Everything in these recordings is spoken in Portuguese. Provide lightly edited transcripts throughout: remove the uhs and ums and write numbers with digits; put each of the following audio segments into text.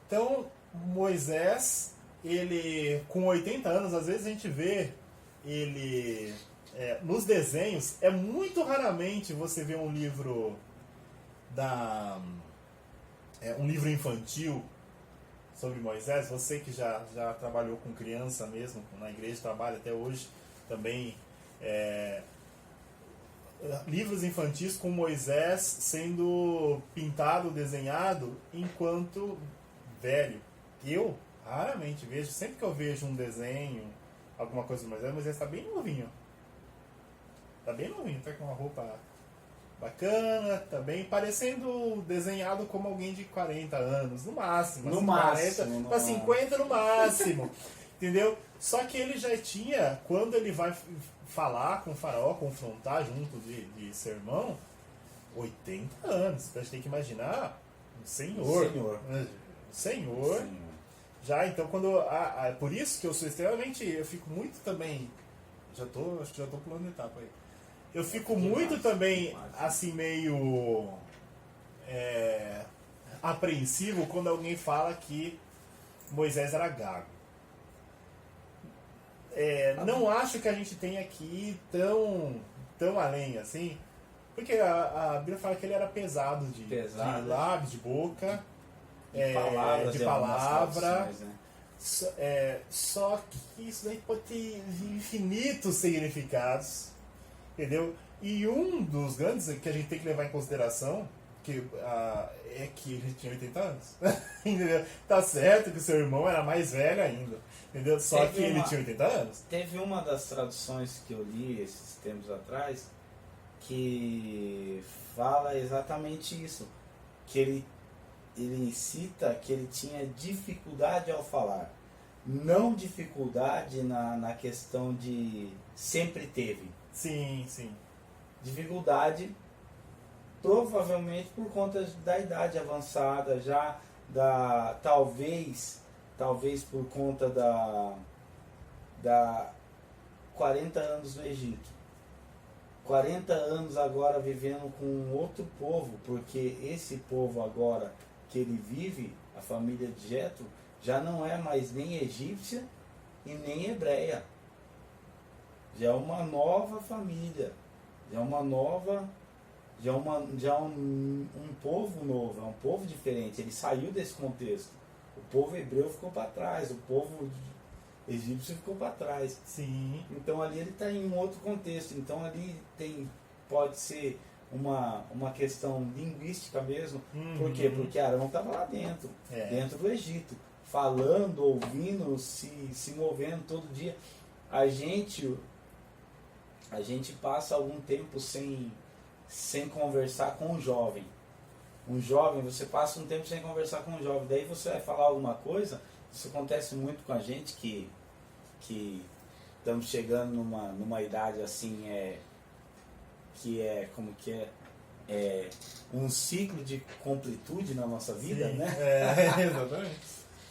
Então, Moisés, ele com 80 anos, às vezes a gente vê ele nos desenhos, é muito raramente você vê um livro um livro infantil sobre Moisés. Você que já trabalhou com criança mesmo, na igreja, trabalha até hoje também, livros infantis com Moisés sendo pintado, desenhado enquanto velho. Eu raramente vejo, sempre que eu vejo um desenho, alguma coisa do Moisés está bem novinho. Tá bem novinho, tá com uma roupa bacana, tá bem parecendo desenhado como alguém de 40 anos, no máximo. No assim, máximo. 40 para 50 no máximo. Entendeu? Só que ele já tinha, quando ele vai falar com o faraó, confrontar junto de seu irmão, 80 anos. Então a gente tem que imaginar um senhor. Senhor. Já, então, quando. Por isso que eu sou extremamente. Eu fico muito também. Acho que já tô pulando etapa aí. Eu fico muito também, assim, meio. Apreensivo quando alguém fala que Moisés era gago. Não acho que a gente tenha que ir tão além assim, porque a Bíblia fala que ele era pesado de lábios, de boca, de palavra. Só que isso daí pode ter infinitos significados, entendeu? E um dos grandes que a gente tem que levar em consideração é que ele tinha 80 anos. Entendeu? Tá certo que o seu irmão era mais velho ainda, entendeu? Só que ele tinha 80 anos. Teve uma das traduções que eu li esses tempos atrás que fala exatamente isso, que ele cita que ele tinha dificuldade ao falar. Não dificuldade na questão de sempre teve. Sim, sim. Dificuldade provavelmente por conta da idade avançada, já talvez por conta da 40 anos no Egito. 40 anos agora vivendo com outro povo, porque esse povo agora que ele vive, a família de Jetro, já não é mais nem egípcia e nem hebreia. Já é uma nova família, já é uma nova, já é um povo novo, é um povo diferente. Ele saiu desse contexto. O povo hebreu ficou para trás, o povo egípcio ficou para trás. Sim. Então ali ele está em um outro contexto. Então ali pode ser uma questão linguística mesmo. Por quê? Porque Arão estava lá dentro, dentro do Egito, falando, ouvindo, se movendo todo dia. A gente passa algum tempo sem conversar com um jovem. Um jovem, você passa um tempo sem conversar com um jovem, daí você vai falar alguma coisa. Isso acontece muito com a gente que estamos chegando numa idade assim, um ciclo de completude na nossa vida. Sim, né? Exatamente.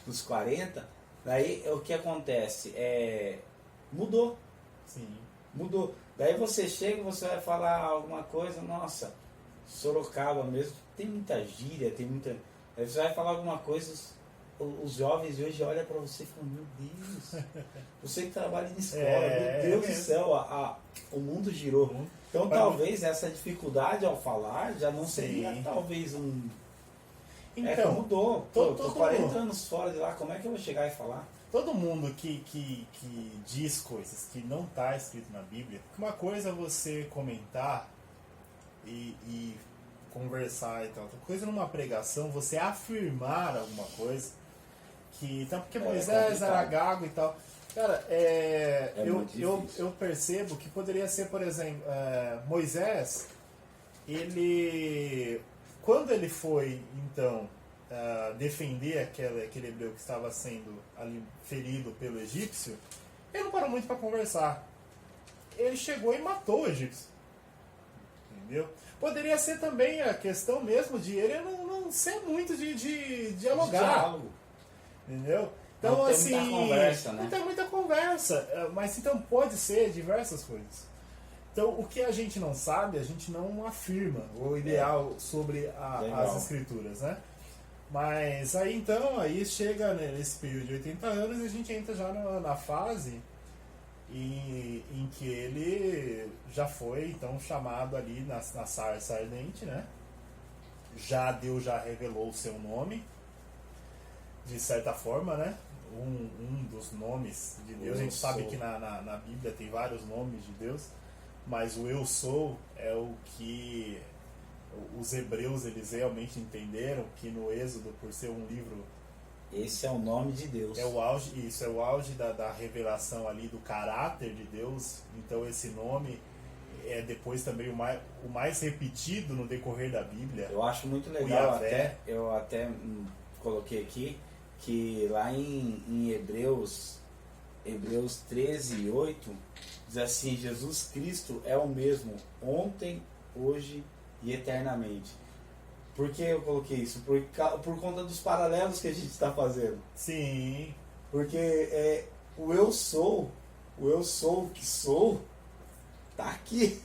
Os 40, daí o que acontece? Mudou. Sim. Mudou. Daí você chega, você vai falar alguma coisa, nossa, Sorocaba mesmo, tem muita gíria, tem muita. Aí você vai falar alguma coisa, os jovens de hoje olham para você e falam, meu Deus, você que trabalha em escola, meu Deus do céu, o mundo girou. Então talvez essa dificuldade ao falar já não seria talvez um. Então, mudou. Tô 40 anos fora de lá, como é que eu vou chegar e falar? Todo mundo que diz coisas que não está escrito na Bíblia, uma coisa é você comentar e conversar e tal, outra coisa numa pregação, você afirmar alguma coisa, então, porque Moisés era gago e tal. Cara, eu percebo que poderia ser, por exemplo, Moisés, quando ele foi, então, defender aquele hebreu que estava sendo ali ferido pelo egípcio, ele não parou muito para conversar. Ele chegou e matou o egípcio. Entendeu? Poderia ser também a questão mesmo de ele não ser muito de dialogar. Entendeu? Então, não tem assim, muita conversa, né? Não tem muita conversa, mas então pode ser diversas coisas. Então, o que a gente não sabe, a gente não afirma o ideal sobre as escrituras, né? Mas aí então, aí chega nesse período de 80 anos e a gente entra já na fase em que ele já foi então chamado ali na sarça ardente, né? Deus já revelou o seu nome, de certa forma, né? Um dos nomes de Deus. A gente sabe que na Bíblia tem vários nomes de Deus, mas o Eu Sou é o que os hebreus eles realmente entenderam, que no Êxodo, por ser um livro, esse é o nome de Deus. É o auge, isso é o auge da revelação ali do caráter de Deus. Então esse nome é depois também o mais repetido no decorrer da Bíblia. Eu acho muito legal, eu até coloquei aqui que lá em Hebreus 13:8 diz assim: Jesus Cristo é o mesmo ontem, hoje e eternamente. Por que eu coloquei isso? Por conta dos paralelos que a gente está fazendo. Sim. Porque o eu sou o que sou, tá aqui.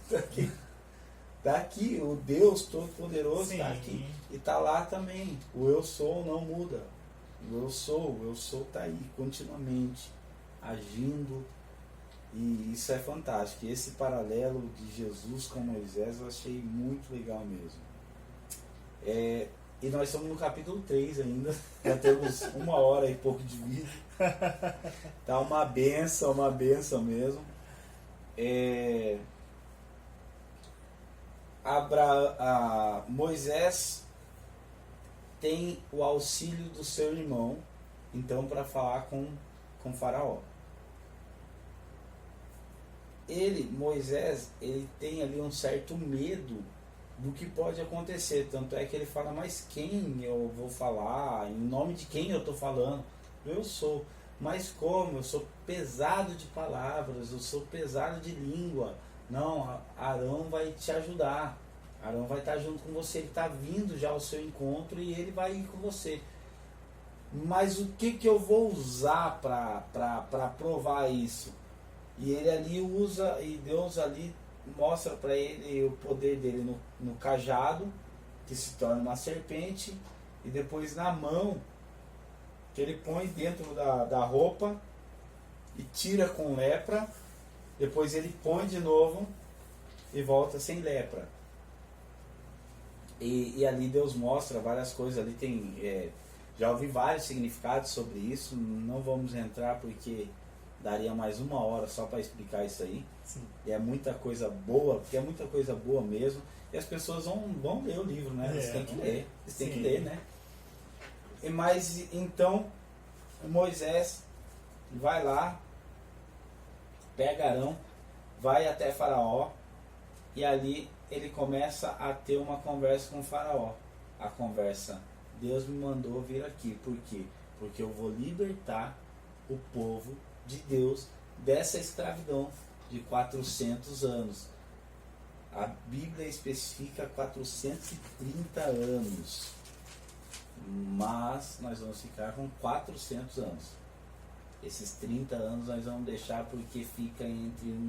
Tá aqui, o Deus Todo-Poderoso está aqui. E tá lá também. O eu sou não muda. O eu sou tá aí continuamente agindo. E isso é fantástico. E esse paralelo de Jesus com Moisés eu achei muito legal mesmo. E nós estamos no capítulo 3 ainda. Já temos 1 hora e pouco de vídeo. Tá uma benção mesmo. Moisés tem o auxílio do seu irmão, então, para falar com Faraó. Moisés, ele tem ali um certo medo do que pode acontecer, tanto é que ele fala: mas quem eu vou falar? Em nome de quem eu estou falando? Eu sou. Mas como? Eu sou pesado de palavras, eu sou pesado de língua. Não, Arão vai te ajudar. Arão vai estar junto com você, ele está vindo já ao seu encontro e ele vai ir com você. Mas o que eu vou usar para provar isso? E ele ali usa, e Deus ali mostra para ele o poder dele no cajado, que se torna uma serpente, e depois na mão, que ele põe dentro da roupa e tira com lepra, depois ele põe de novo e volta sem lepra. E ali Deus mostra várias coisas, ali tem, já ouvi vários significados sobre isso, não vamos entrar porque daria mais 1 hora só para explicar isso aí. Sim. E é muita coisa boa, porque é muita coisa boa mesmo, e as pessoas vão ler o livro, né? Eles têm que ler, que ler, né? Mas então Moisés vai lá, pega Arão, vai até Faraó, e ali ele começa a ter uma conversa com o Faraó. A conversa: Deus me mandou vir aqui. Por quê? Porque eu vou libertar o povo de Deus dessa escravidão de 400 anos. A Bíblia especifica 430 anos. Mas nós vamos ficar com 400 anos. Esses 30 anos nós vamos deixar porque fica entre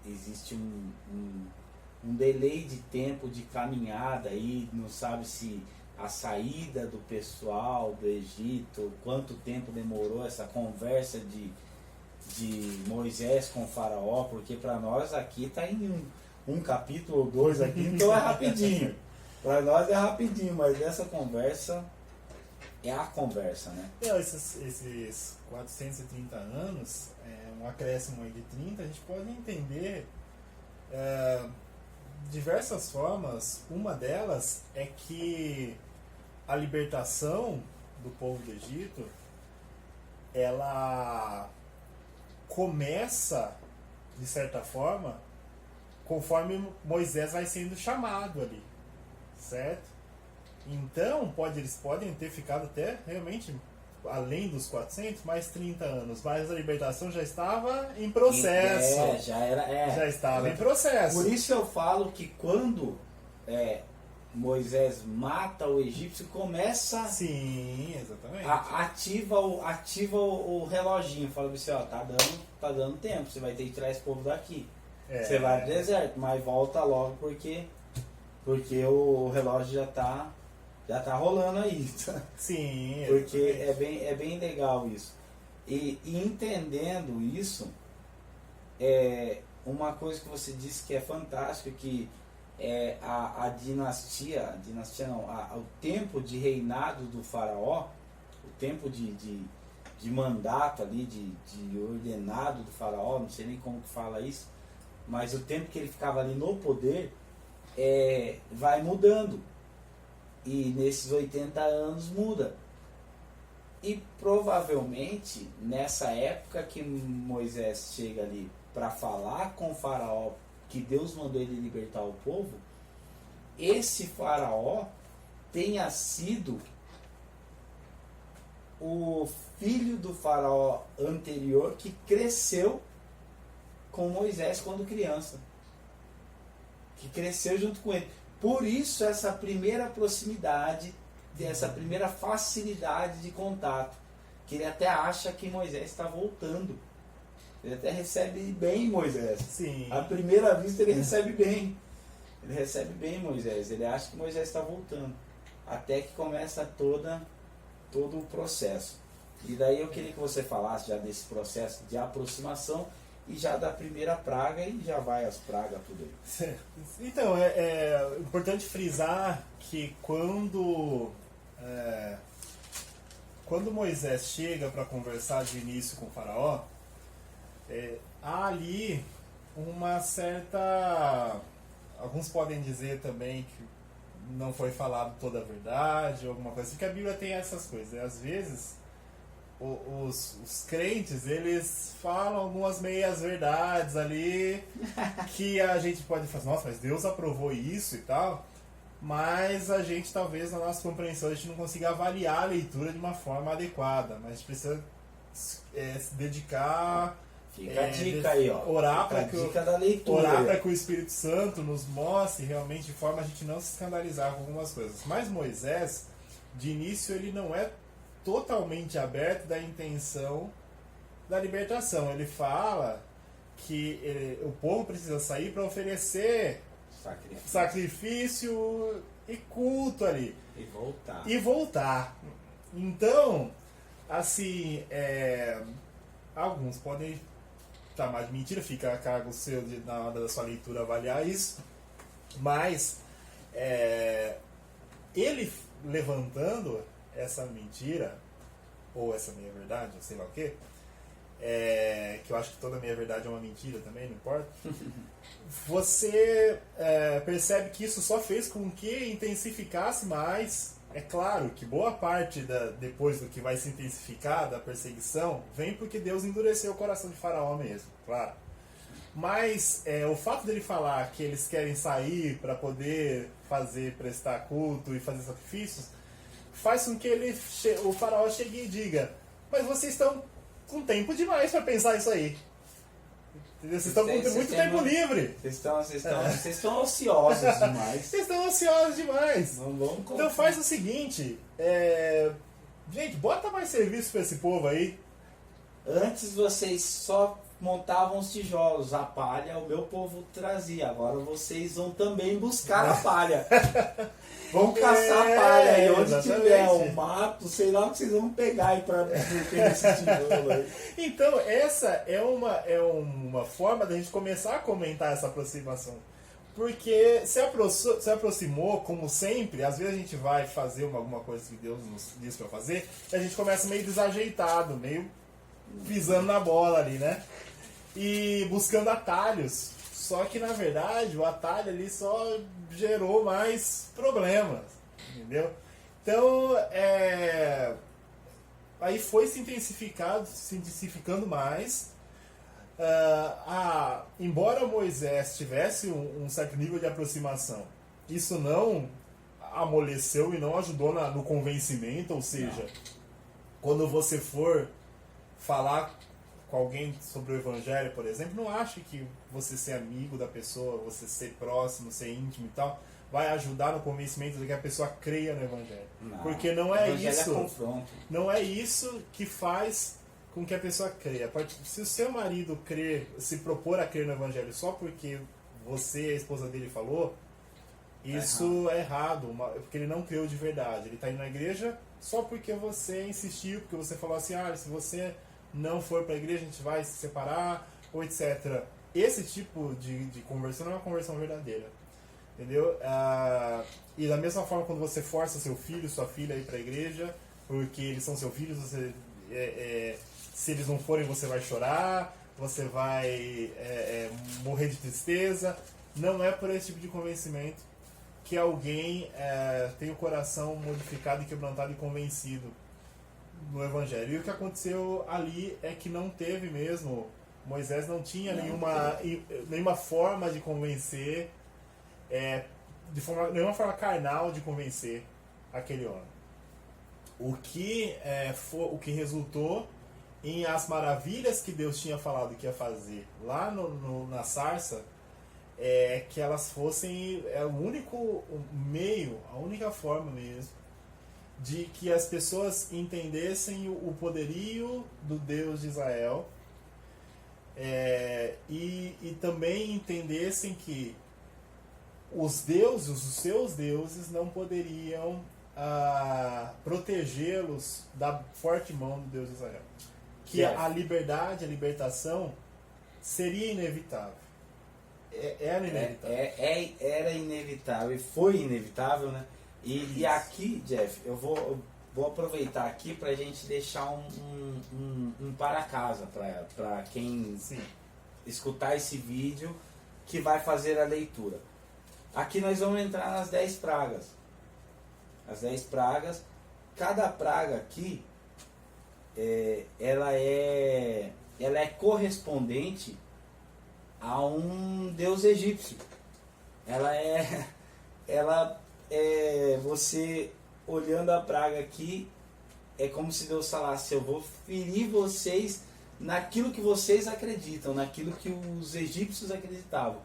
existe um delay de tempo de caminhada aí, não sabe se a saída do pessoal do Egito, quanto tempo demorou essa conversa de Moisés com o Faraó, porque para nós aqui está em um capítulo ou 2 aqui, então é rapidinho. Para nós é rapidinho, mas essa conversa é a conversa, né? Esses 430 anos, um acréscimo aí de 30, a gente pode entender diversas formas. Uma delas é que a libertação do povo do Egito, ela começa, de certa forma, conforme Moisés vai sendo chamado ali, certo? Então, eles podem ter ficado até realmente além dos 400, mais 30 anos, mas a libertação já estava em processo. Já estava em processo. Por isso eu falo que quando Moisés mata o egípcio, começa. Sim, exatamente. Ativa o reloginho, fala assim: ó, tá dando tempo, você vai ter que tirar esse povo daqui. Você vai pro deserto, mas volta logo porque o relógio já tá Já tá rolando aí. Sim. Porque é bem legal isso. E entendendo isso, uma coisa que você disse que é fantástico, que a dinastia não, o tempo de reinado do faraó, o tempo de mandato ali, de ordenado do faraó, não sei nem como que fala isso, mas o tempo que ele ficava ali no poder vai mudando. E nesses 80 anos muda. E provavelmente nessa época que Moisés chega ali para falar com o faraó, que Deus mandou ele libertar o povo, esse faraó tenha sido o filho do faraó anterior que cresceu com Moisés quando criança, que cresceu junto com ele. Por isso essa primeira proximidade, essa primeira facilidade de contato, que ele até acha que Moisés está voltando. Ele até recebe bem Moisés. Sim. À primeira vista ele recebe bem. Ele recebe bem Moisés. Ele acha que Moisés está voltando. Até que começa todo o processo. E daí eu queria que você falasse já desse processo de aproximação e já da primeira praga, e já vai as pragas tudo aí. Então, é importante frisar que quando Moisés chega para conversar de início com o faraó, há ali uma certa... Alguns podem dizer também que não foi falado toda a verdade, ou alguma coisa assim, que a Bíblia tem essas coisas. Às vezes, os crentes, eles falam algumas meias verdades ali, que a gente pode falar, nossa, mas Deus aprovou isso e tal, mas a gente talvez, na nossa compreensão, a gente não consiga avaliar a leitura de uma forma adequada, mas a gente precisa se dedicar... Fica a dica aí, ó. Orar para que o Espírito Santo nos mostre realmente de forma a gente não se escandalizar com algumas coisas. Mas Moisés, de início, ele não é totalmente aberto da intenção da libertação. Ele fala que o povo precisa sair para oferecer sacrifício e culto ali. E voltar. Então, assim, alguns podem chamar de mentira, fica a cargo seu na hora da sua leitura avaliar isso, mas ele levantando essa mentira, ou essa meia verdade, ou sei lá o quê, que eu acho que toda meia verdade é uma mentira também, não importa, você percebe que isso só fez com que intensificasse mais. É claro que boa parte depois do que vai se intensificar da perseguição vem porque Deus endureceu o coração de Faraó mesmo, claro. Mas o fato dele falar que eles querem sair para poder prestar culto e fazer sacrifícios, faz com que o Faraó chegue e diga: mas vocês estão com tempo demais para pensar isso aí. Vocês estão com muito tempo livre. Vocês estão ociosos demais. Vocês estão ociosos demais. Então faz o seguinte, gente, bota mais serviço para esse povo aí. Antes vocês só montavam os tijolos, a palha o meu povo trazia. Agora vocês vão também buscar a palha. Vão caçar a palha aí, onde exatamente. tiver um mato, sei lá o que vocês vão pegar aí para ter esse tijolo aí. Então, essa é uma forma da gente começar a comentar essa aproximação. Porque se aproximou, como sempre, às vezes a gente vai fazer alguma coisa que Deus nos diz para fazer, e a gente começa meio desajeitado, meio pisando na bola ali, né? E buscando atalhos. Só que, na verdade, o atalho ali só gerou mais problemas, entendeu? Então, aí foi se intensificando mais. Embora Moisés tivesse um certo nível de aproximação, isso não amoleceu e não ajudou no convencimento, ou seja, quando você for falar com alguém sobre o Evangelho, por exemplo, não ache que você ser amigo da pessoa, você ser próximo, ser íntimo e tal, vai ajudar no convencimento de que a pessoa creia no Evangelho. Porque não é isso. Não é isso que faz com que a pessoa creia. Se o seu marido se propor a crer no Evangelho só porque você, a esposa dele, falou, Isso é errado, porque ele não creu de verdade. Ele está indo na igreja só porque você insistiu, porque você falou assim, se você não for para a igreja, a gente vai se separar, ou etc. Esse tipo de conversão não é uma conversão verdadeira. Entendeu? E da mesma forma, quando você força seu filho, sua filha a ir para a igreja, porque eles são seus filhos, se eles não forem, você vai chorar, você vai morrer de tristeza. Não é por esse tipo de convencimento que alguém tem o coração modificado e quebrantado e convencido no Evangelho. E o que aconteceu ali é que não teve mesmo, Moisés não tinha nenhuma forma de convencer, nenhuma forma carnal de convencer aquele homem. O que resultou em as maravilhas que Deus tinha falado que ia fazer lá na sarça, que elas fossem o único meio, a única forma mesmo de que as pessoas entendessem o poderio do Deus de Israel, e também entendessem que os seus deuses não poderiam protegê-los da forte mão do Deus de Israel. Que a liberdade, a libertação seria inevitável. Era inevitável. Era inevitável, e foi inevitável, né? E aqui, Jeff, eu vou aproveitar aqui para a gente deixar um para casa para quem escutar esse vídeo que vai fazer a leitura. Aqui nós vamos entrar nas 10 pragas. As 10 pragas, cada praga aqui, ela é correspondente a um deus egípcio. Você olhando a praga aqui, é como se Deus falasse: eu vou ferir vocês naquilo que vocês acreditam, naquilo que os egípcios acreditavam.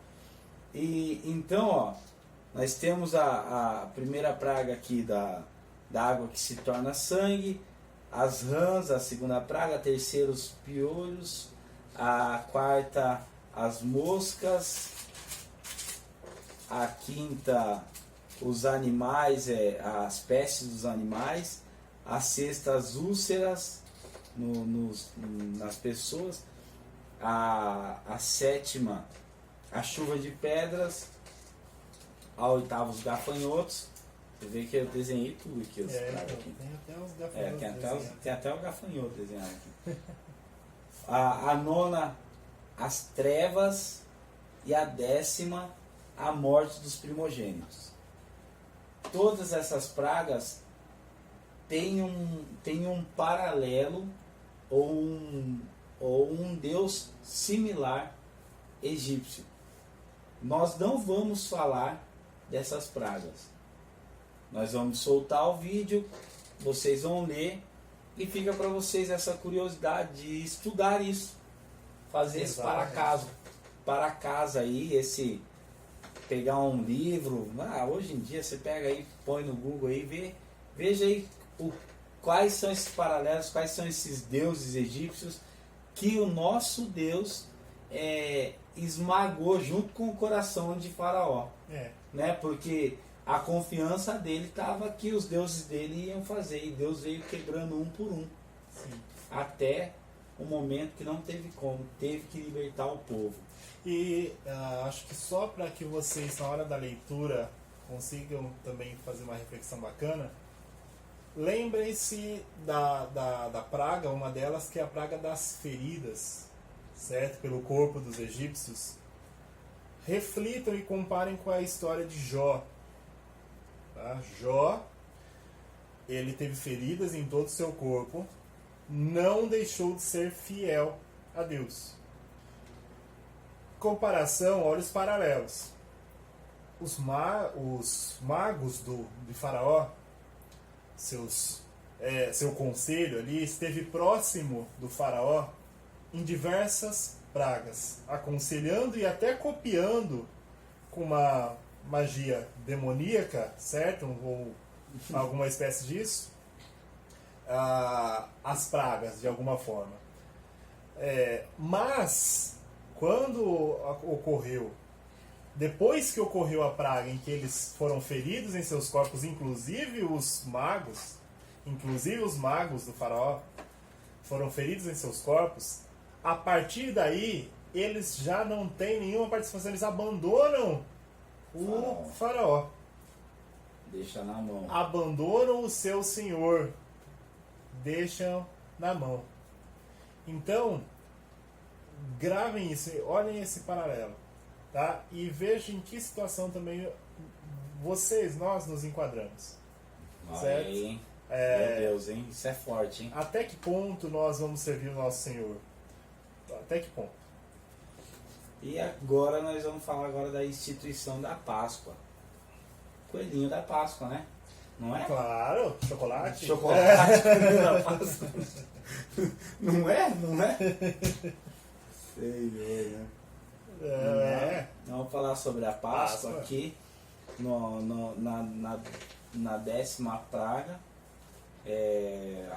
E então, nós temos a primeira praga aqui da água que se torna sangue, as rãs, a segunda praga, a terceira os piolhos, a quarta as moscas, a quinta os animais, as pestes dos animais, a sexta as úlceras nas pessoas, a sétima a chuva de pedras, a oitava os gafanhotos. Você vê que eu desenhei tudo aqui. Tem até os gafanhotos. Tem até o gafanhoto desenhado aqui. A nona as trevas, e a décima a morte dos primogênitos. Todas essas pragas têm um paralelo ou um deus similar egípcio. Nós não vamos falar dessas pragas. Nós vamos soltar o vídeo, vocês vão ler, e fica para vocês essa curiosidade de estudar isso. Fazer esse para casa aí, pegar um livro. Hoje em dia você pega aí, põe no Google aí, veja aí quais são esses paralelos, quais são esses deuses egípcios que o nosso Deus esmagou junto com o coração de Faraó. Né? Porque a confiança dele estava que os deuses dele iam fazer, e Deus veio quebrando um por um. Sim. Até um momento que não teve como, teve que libertar o povo. E acho que só para que vocês, na hora da leitura, consigam também fazer uma reflexão bacana, lembrem-se da praga, uma delas que é a praga das feridas, certo? Pelo corpo dos egípcios. Reflitam e comparem com a história de Jó. Tá? Jó, ele teve feridas em todo o seu corpo, não deixou de ser fiel a Deus. Comparação, olha os paralelos. Os magos de Faraó, seu conselho ali, esteve próximo do Faraó em diversas pragas, aconselhando e até copiando com uma magia demoníaca, certo? Ou alguma espécie disso, as pragas, de alguma forma. Mas, quando ocorreu depois que ocorreu a praga em que eles foram feridos em seus corpos, inclusive os magos do faraó foram feridos em seus corpos, a partir daí eles já não têm nenhuma participação, eles abandonam o faraó. Deixa na mão. Abandonam o seu senhor, deixam na mão. Então, gravem isso, olhem esse paralelo, tá? E vejam em que situação também nós nos enquadramos. Certo? Aí, hein? Meu Deus, hein? Isso é forte, hein? Até que ponto nós vamos servir o nosso Senhor? Até que ponto? E agora nós vamos falar agora da instituição da Páscoa. Coelhinho da Páscoa, né? Não é? Claro, chocolate. Chocolate, coelhinho da Páscoa. Não é? Não é? Sei, né? Vamos falar sobre a Páscoa aqui. Na 10ª praga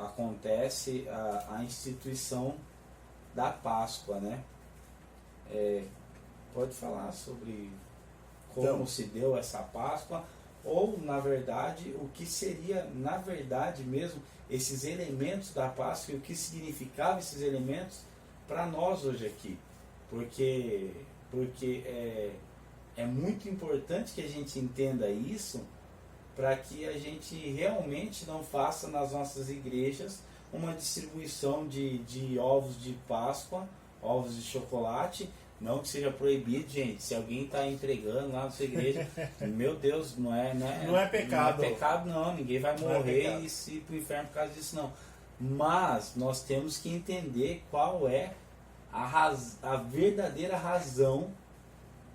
acontece a instituição da Páscoa, né? Pode falar sobre como então, se deu essa Páscoa, ou na verdade o que seria na verdade mesmo esses elementos da Páscoa e o que significavam esses elementos para nós hoje aqui, porque é muito importante que a gente entenda isso, para que a gente realmente não faça nas nossas igrejas uma distribuição de ovos de Páscoa, ovos de chocolate. Não que seja proibido, gente. Se alguém está entregando lá na sua igreja, meu Deus, não é pecado. Não é pecado, não. Ninguém vai morrer e se ir para o inferno por causa disso, não. Mas nós temos que entender qual é a verdadeira razão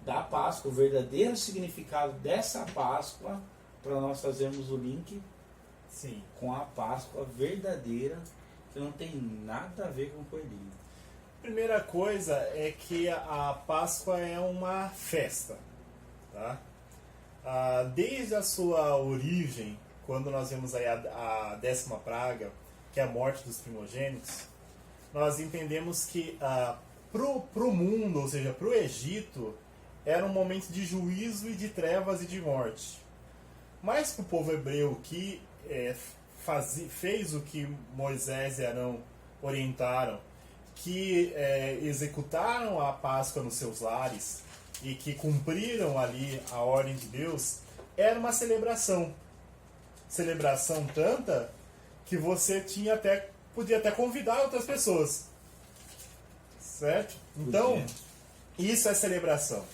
da Páscoa, o verdadeiro significado dessa Páscoa, para nós fazermos o link sim, com a Páscoa verdadeira, que não tem nada a ver com o coelhinho. Primeira coisa é que a Páscoa é uma festa, tá? Desde a sua origem, quando nós vemos aí a 10ª praga, que é a morte dos primogênitos, nós entendemos que pro mundo, ou seja, pro Egito, era um momento de juízo e de trevas e de morte. Mas para o povo hebreu que fez o que Moisés e Arão orientaram, que executaram a Páscoa nos seus lares e que cumpriram ali a ordem de Deus, era uma celebração. Celebração tanta que você podia até convidar outras pessoas. Certo? Então, isso é celebração.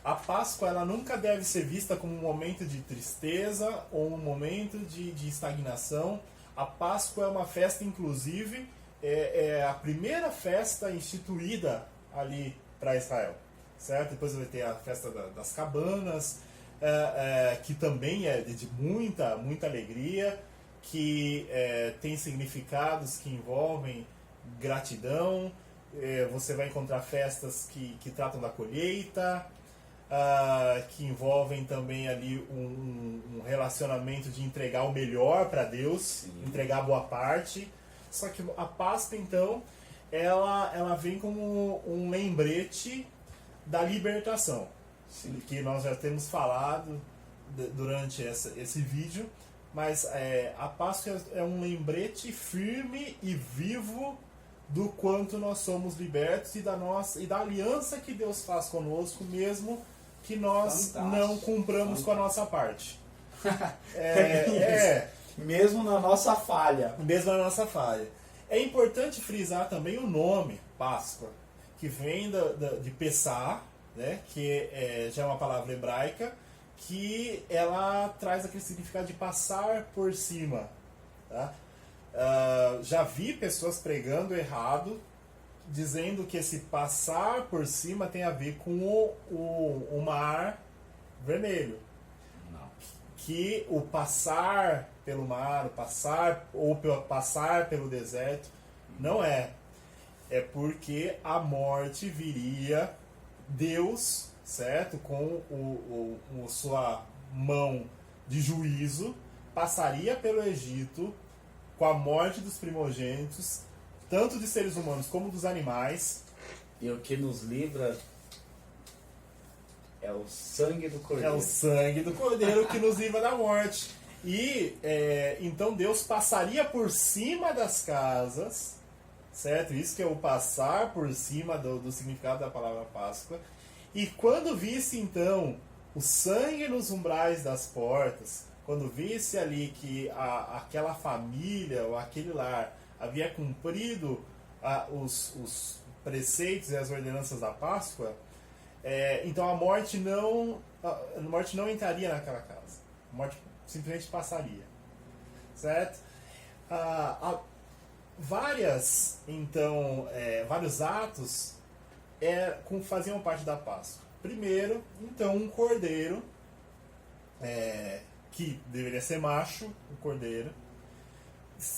A Páscoa ela nunca deve ser vista como um momento de tristeza ou um momento de estagnação. A Páscoa é uma festa, inclusive, é a primeira festa instituída ali para Israel. Certo? Depois vai ter a festa das cabanas, que também é de muita, muita alegria, que tem significados que envolvem gratidão. Você vai encontrar festas que tratam da colheita, que envolvem também ali um relacionamento de entregar o melhor para Deus, sim, entregar a boa parte. Só que a Páscoa, então, ela vem como um lembrete da libertação, sim, que nós já temos falado durante esse vídeo, mas a Páscoa é um lembrete firme e vivo do quanto nós somos libertos e da aliança que Deus faz conosco, mesmo que nós não cumpramos com a nossa parte. Mesmo na nossa falha. Mesmo na nossa falha. É importante frisar também o nome, Páscoa, que vem de Pessah, né, que já é uma palavra hebraica, que ela traz aquele significado de passar por cima. Tá? Já vi pessoas pregando errado, dizendo que esse passar por cima tem a ver com o mar vermelho. Não. Que o passar pelo mar, passar pelo deserto, não é. É porque a morte viria, Deus, certo? Com sua mão de juízo, passaria pelo Egito com a morte dos primogênitos, tanto de seres humanos como dos animais. E o que nos livra É o sangue do É cordeiro. o sangue do cordeiro que nos livra da morte. E então Deus passaria por cima das casas, certo? Isso que é o passar por cima do significado da palavra Páscoa. E quando visse então o sangue nos umbrais das portas, quando visse ali que aquela família ou aquele lar havia cumprido os preceitos e as ordenanças da Páscoa, então a morte não entraria naquela casa. A morte simplesmente passaria. Certo? Vários atos faziam parte da Páscoa. Primeiro, então, um cordeiro, que deveria ser macho, o cordeiro,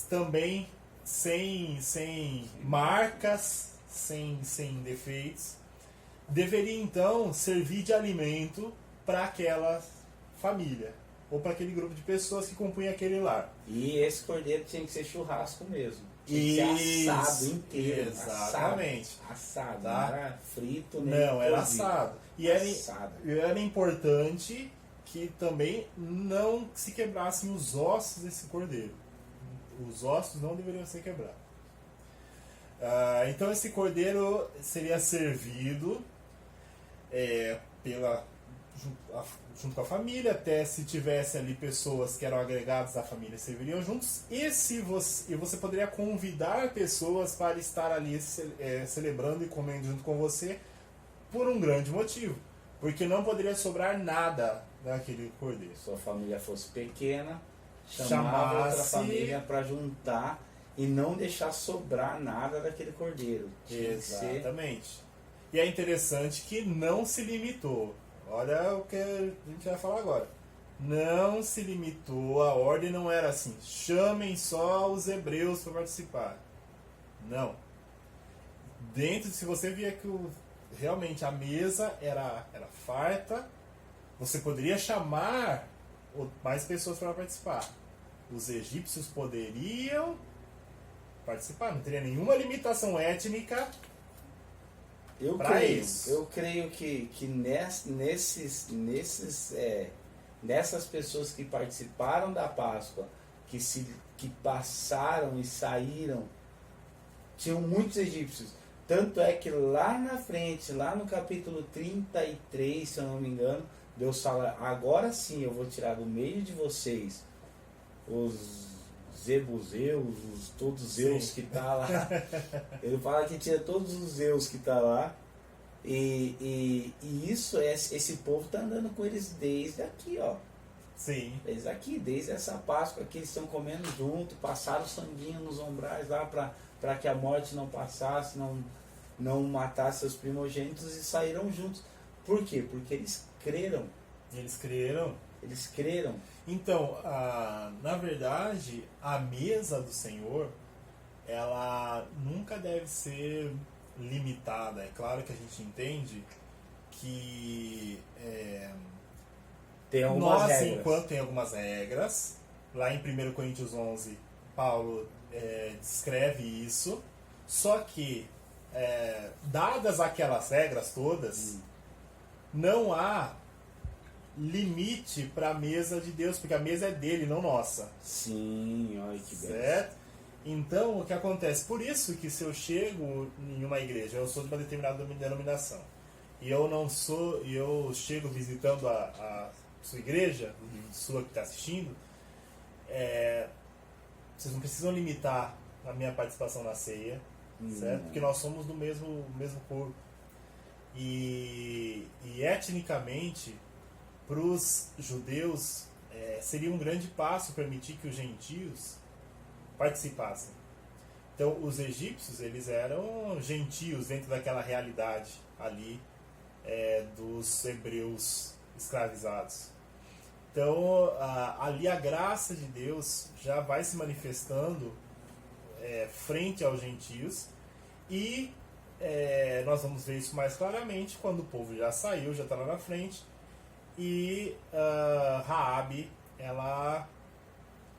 também sem marcas, sem defeitos, deveria então servir de alimento para aquela família, ou para aquele grupo de pessoas que compunham aquele lar. E esse cordeiro tinha que ser churrasco mesmo. Tinha que ser assado inteiro. Exatamente. Assado. Tá? Não era frito nem Não, era cozido. assado. E era importante que também não se quebrassem os ossos desse cordeiro. Os ossos não deveriam ser quebrados. Então esse cordeiro seria servido junto com a família, até se tivesse ali pessoas que eram agregadas à família, serviriam juntos, e você poderia convidar pessoas para estar ali celebrando e comendo junto com você por um grande motivo, porque não poderia sobrar nada daquele cordeiro. Se sua família fosse pequena, chamava outra família para juntar e não deixar sobrar nada daquele cordeiro. Exatamente. E é interessante que não se limitou. Olha o que a gente vai falar agora. Não se limitou, a ordem não era assim: chamem só os hebreus para participar. Não. Se você via que realmente a mesa era farta, você poderia chamar mais pessoas para participar. Os egípcios poderiam participar, não teria nenhuma limitação étnica. Eu creio que nessas pessoas que participaram da Páscoa, que passaram e saíram, tinham muitos egípcios. Tanto é que lá na frente, lá no capítulo 33, se eu não me engano, Deus fala: agora sim eu vou tirar do meio de vocês os Zebuseus, todos os Zeus que tá lá. Ele fala que tira todos os Zeus que tá lá. E esse povo tá andando com eles desde aqui, ó. Sim. Desde aqui, desde essa Páscoa que eles estão comendo junto, passaram o sanguinho nos umbrais lá para que a morte não passasse, não matasse seus primogênitos, e saíram juntos. Por quê? Porque eles creram. Eles creram. Eles creram. Então, na verdade, a mesa do Senhor, ela nunca deve ser limitada. É claro que a gente entende que tem algumas regras. Enquanto tem algumas regras, lá em 1 Coríntios 11, Paulo descreve isso, só que, dadas aquelas regras todas, não há limite para a mesa de Deus, porque a mesa é dele, não nossa. Sim, olha que bem. Certo? Então, o que acontece? Por isso que se eu chego em uma igreja, eu sou de uma determinada denominação, e eu chego visitando a sua igreja, sua que está assistindo, vocês não precisam limitar a minha participação na ceia, certo? Porque nós somos do mesmo corpo. E etnicamente, para os judeus, seria um grande passo permitir que os gentios participassem. Então, os egípcios, eles eram gentios dentro daquela realidade ali dos hebreus escravizados. Então, ali a graça de Deus já vai se manifestando frente aos gentios, e nós vamos ver isso mais claramente quando o povo já saiu, já está lá na frente, e Raabe, ela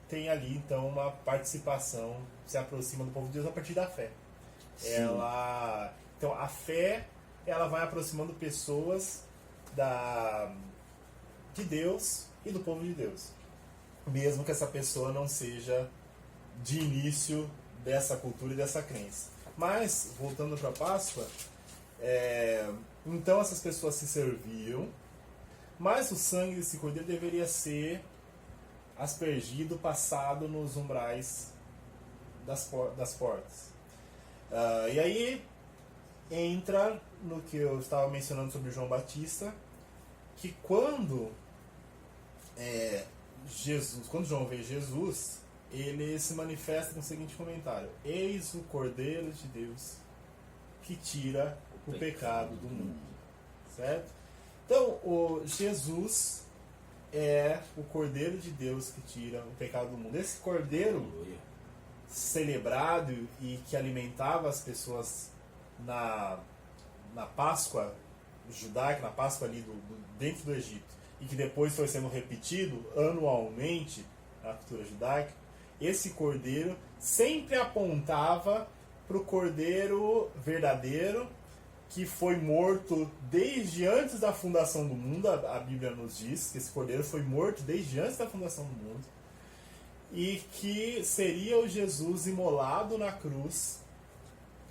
tem ali então uma participação, se aproxima do povo de Deus a partir da fé. Então a fé, ela vai aproximando pessoas de Deus e do povo de Deus. Mesmo que essa pessoa não seja de início dessa cultura e dessa crença. Mas, voltando para a Páscoa, então essas pessoas se serviam, mas o sangue desse cordeiro deveria ser aspergido, passado nos umbrais das portas. E aí entra no que eu estava mencionando sobre João Batista, que quando João vê Jesus, ele se manifesta com o seguinte comentário: eis o Cordeiro de Deus que tira o pecado do mundo. Certo? Então, o Jesus é o Cordeiro de Deus que tira o pecado do mundo. Esse Cordeiro celebrado e que alimentava as pessoas na Páscoa judaica, na Páscoa ali dentro do Egito, e que depois foi sendo repetido anualmente na cultura judaica, esse cordeiro sempre apontava para o cordeiro verdadeiro, que foi morto desde antes da fundação do mundo. A Bíblia nos diz que esse cordeiro foi morto desde antes da fundação do mundo, e que seria o Jesus imolado na cruz,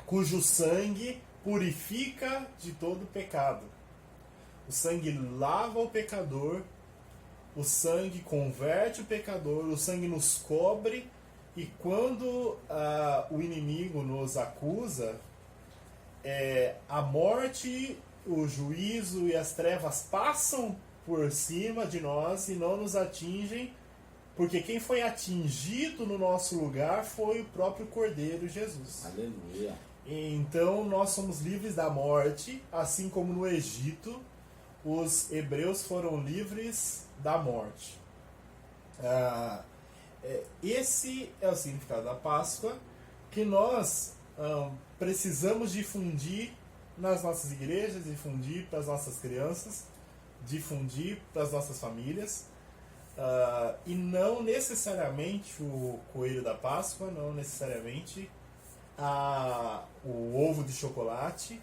cujo sangue purifica de todo pecado. O sangue lava o pecador, o sangue converte o pecador, o sangue nos cobre, e quando o inimigo nos acusa, a morte, o juízo e as trevas passam por cima de nós e não nos atingem, porque quem foi atingido no nosso lugar foi o próprio Cordeiro Jesus. Aleluia. Então nós somos livres da morte, assim como no Egito os hebreus foram livres da morte. Esse é o significado da Páscoa, que nós precisamos difundir nas nossas igrejas, difundir para as nossas crianças, difundir para as nossas famílias, e não necessariamente o coelho da Páscoa, não necessariamente o ovo de chocolate,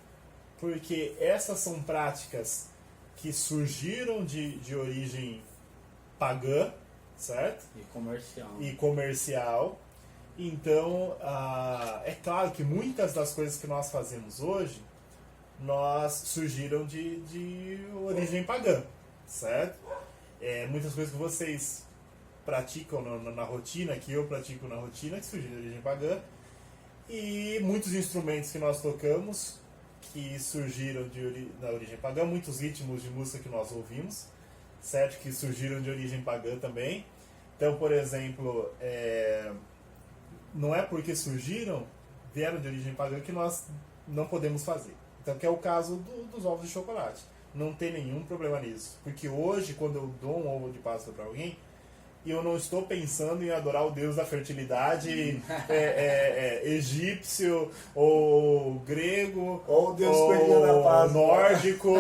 porque essas são práticas que surgiram de origem pagã, certo? E comercial. Então, é claro que muitas das coisas que nós fazemos hoje, surgiram de origem pagã, certo? Muitas coisas que vocês praticam na rotina, que eu pratico na rotina, que surgiram de origem pagã, e muitos instrumentos que nós tocamos, que surgiram da origem pagã, muitos ritmos de música que nós ouvimos, certo? Que surgiram de origem pagã também. Então, por exemplo, não é porque vieram de origem pagã, que nós não podemos fazer. Então, que é o caso dos ovos de chocolate. Não tem nenhum problema nisso. Porque hoje, quando eu dou um ovo de Páscoa para alguém, eu não estou pensando em adorar o Deus da fertilidade egípcio, ou grego, ou Deus ou da nórdico.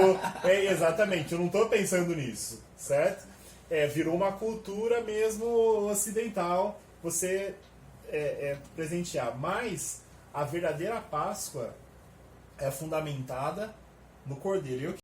Exatamente, eu não estou pensando nisso, certo? Virou uma cultura mesmo ocidental você presentear. Mas a verdadeira Páscoa é fundamentada no Cordeiro.